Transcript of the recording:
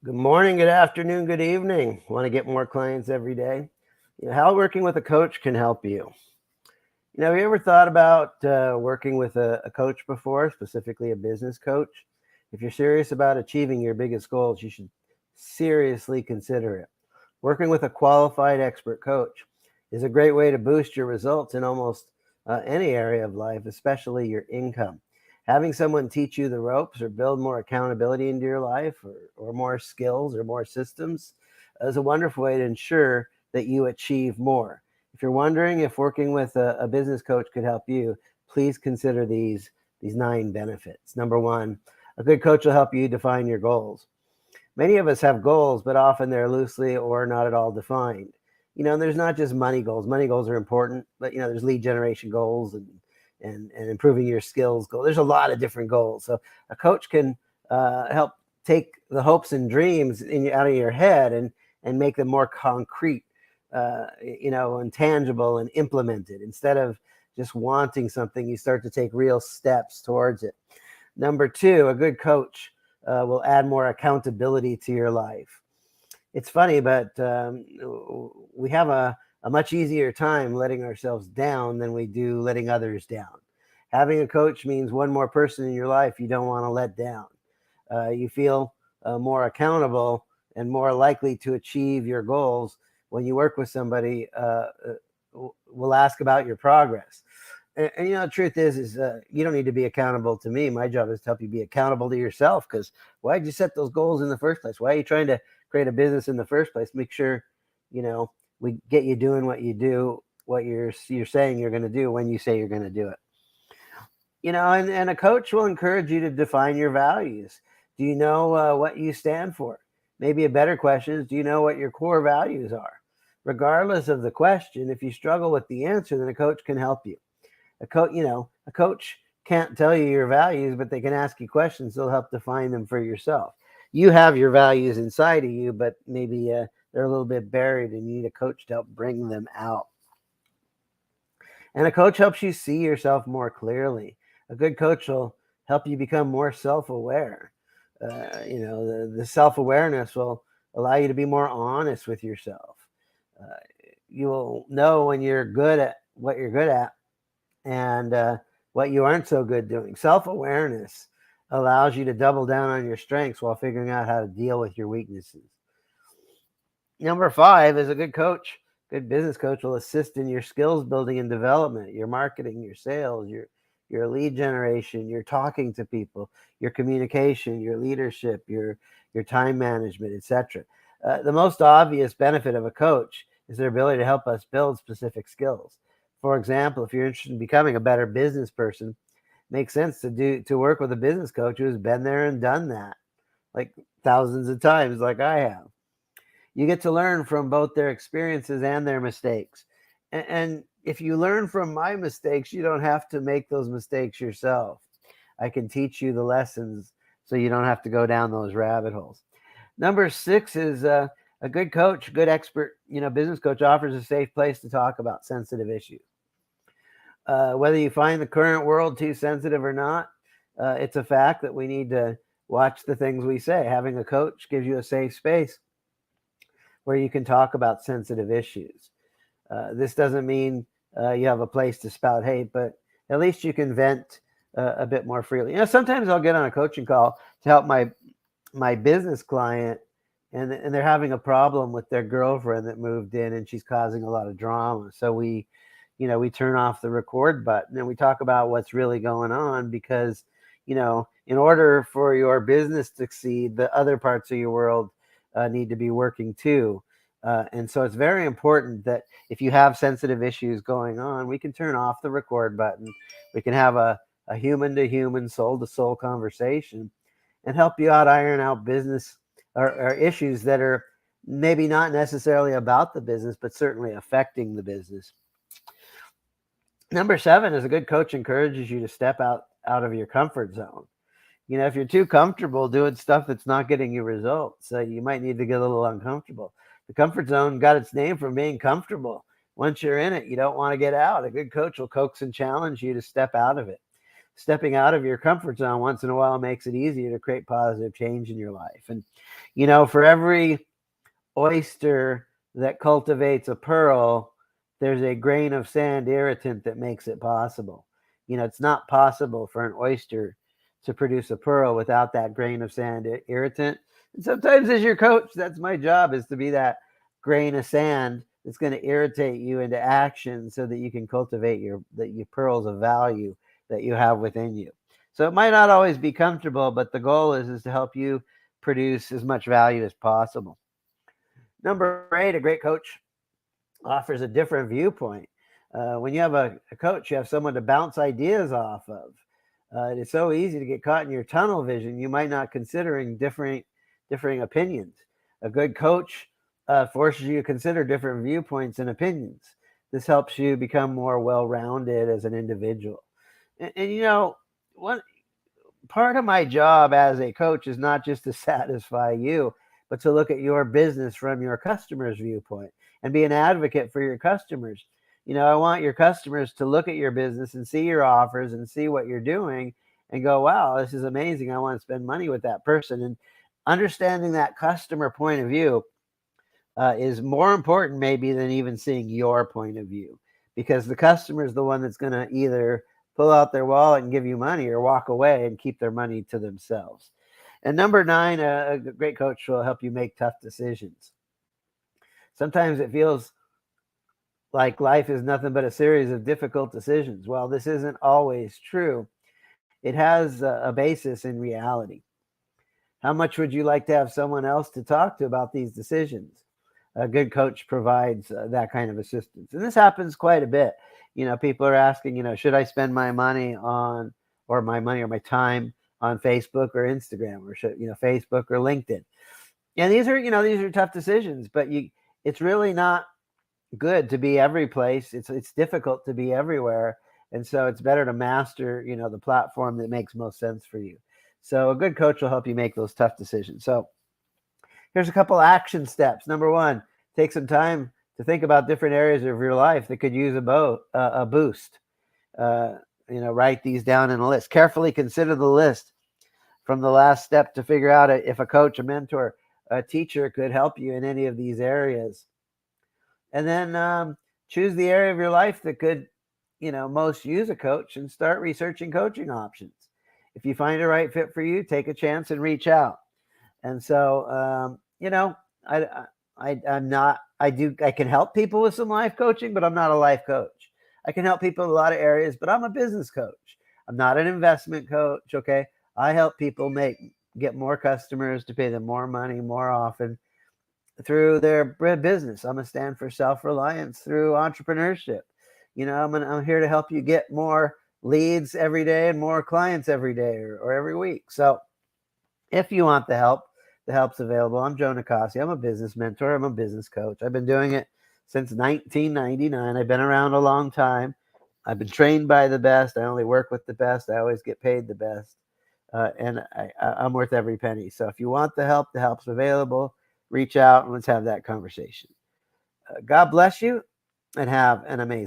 Good morning, good afternoon, good evening. Want to get more clients every day? How working with a coach can help you. Have you ever thought about working with a coach before, specifically a business coach? If you're serious about achieving your biggest goals, you should seriously consider it. Working with a qualified expert coach is a great way to boost your results in almost any area of life, especially your income. Having someone teach you the ropes or build more accountability into your life or more skills or more systems is a wonderful way to ensure that you achieve more. If you're wondering if working with a business coach could help you, please consider these 9 benefits. Number one, a good coach will help you define your goals. Many of us have goals, but often they're loosely or not at all defined. There's not just money goals. Money goals are important, but there's lead generation goals and improving your skills goals. There's a lot of different goals. So a coach can help take the hopes and dreams out of your head and make them more concrete, and tangible and implemented. Instead of just wanting something, you start to take real steps towards it. Number two, a good coach will add more accountability to your life. It's funny, but we have a much easier time letting ourselves down than we do letting others down. Having a coach means one more person in your life you don't want to let down. You feel more accountable and more likely to achieve your goals when you work with somebody will ask about your progress. And the truth is you don't need to be accountable to me. My job is to help you be accountable to yourself. Because why did you set those goals in the first place? Why are you trying to create a business in the first place? Make sure you know we get you doing what you do, what you're saying you're going to do when you say you're going to do it. And a coach will encourage you to define your values. Do you know what you stand for? Maybe a better question is, do you know what your core values are? Regardless of the question, if you struggle with the answer, then a coach can help you. A coach can't tell you your values, but they can ask you questions. They'll help define them for yourself. You have your values inside of you, but maybe they're a little bit buried and you need a coach to help bring them out. And a coach helps you see yourself more clearly. A good coach will help you become more self-aware. The self-awareness will allow you to be more honest with yourself. Uh, you will know when you're good at what you're good at and what you aren't so good doing. Self-awareness allows you to double down on your strengths while figuring out how to deal with your weaknesses. Number five is a good coach. Good business coach will assist in your skills building and development, your marketing, your sales, your lead generation, your talking to people, your communication, your leadership, your time management, etc. The most obvious benefit of a coach is their ability to help us build specific skills. For example, if you're interested in becoming a better business person, it makes sense to work with a business coach who's been there and done that, like thousands of times, like I have. You get to learn from both their experiences and their mistakes. And if you learn from my mistakes, you don't have to make those mistakes yourself. I can teach you the lessons so you don't have to go down those rabbit holes. Number six is a good coach, good expert, business coach offers a safe place to talk about sensitive issues. Whether you find the current world too sensitive or not, it's a fact that we need to watch the things we say. Having a coach gives you a safe space where you can talk about sensitive issues. This doesn't mean you have a place to spout hate, but at least you can vent a bit more freely. Sometimes I'll get on a coaching call to help my business client, and they're having a problem with their girlfriend that moved in, and she's causing a lot of drama. So we turn off the record button and we talk about what's really going on because, in order for your business to succeed, the other parts of your world need to be working too. And so it's very important that if you have sensitive issues going on, we can turn off the record button. We can have a human to human, soul to soul conversation and help you out iron out business or issues that are maybe not necessarily about the business, but certainly affecting the business. Number seven is a good coach encourages you to step out of your comfort zone. If you're too comfortable doing stuff that's not getting you results, you might need to get a little uncomfortable. The comfort zone got its name from being comfortable. Once you're in it, you don't want to get out. A good coach will coax and challenge you to step out of it. stepping out of your comfort zone once in a while makes it easier to create positive change in your life. And, for every oyster that cultivates a pearl, there's a grain of sand irritant that makes it possible. It's not possible for an oyster to produce a pearl without that grain of sand irritant. And sometimes as your coach, that's my job, is to be that grain of sand that's going to irritate you into action so that you can cultivate your pearls of value that you have within you. So it might not always be comfortable, but the goal is to help you produce as much value as possible. Number 8, a great coach offers a different viewpoint. When you have a coach, you have someone to bounce ideas off of. It's so easy to get caught in your tunnel vision. You might not considering differing opinions. A good coach forces you to consider different viewpoints and opinions. This helps you become more well-rounded as an individual. And one part of my job as a coach is not just to satisfy you, but to look at your business from your customer's viewpoint and be an advocate for your customers. I want your customers to look at your business and see your offers and see what you're doing and go, wow, this is amazing. I want to spend money with that person. And understanding that customer point of view is more important maybe than even seeing your point of view, because the customer is the one that's going to either pull out their wallet and give you money or walk away and keep their money to themselves. And number 9, a great coach will help you make tough decisions. Sometimes it feels like life is nothing but a series of difficult decisions. Well, this isn't always true. It has a basis in reality. How much would you like to have someone else to talk to about these decisions? A good coach provides that kind of assistance. And this happens quite a bit. People are asking, should I spend my money on, or my time on Facebook or Instagram, or should, Facebook or LinkedIn? And these are tough decisions, but it's really not good to be every place. It's difficult to be everywhere. And so it's better to master, the platform that makes most sense for you. So a good coach will help you make those tough decisions. So here's a couple action steps. Number 1, take some time to think about different areas of your life that could use a boost. Write these down in a list. Carefully consider the list from the last step to figure out if a coach, a mentor, a teacher could help you in any of these areas. And then choose the area of your life that could, most use a coach, and start researching coaching options. If you find a right fit for you, take a chance and reach out. And so, I can help people with some life coaching, but I'm not a life coach. I can help people in a lot of areas, but I'm a business coach. I'm not an investment coach. Okay. I help people get more customers to pay them more money more often through their business. I'm going to stand for self-reliance through entrepreneurship. I'm here to help you get more leads every day and more clients every day or every week. So if you want the help's available. I'm Joe Nicasio. I'm a business mentor. I'm a business coach. I've been doing it since 1999. I've been around a long time. I've been trained by the best. I only work with the best. I always get paid the best. And I'm worth every penny. So if you want the help's available. Reach out and let's have that conversation. God bless you and have an amazing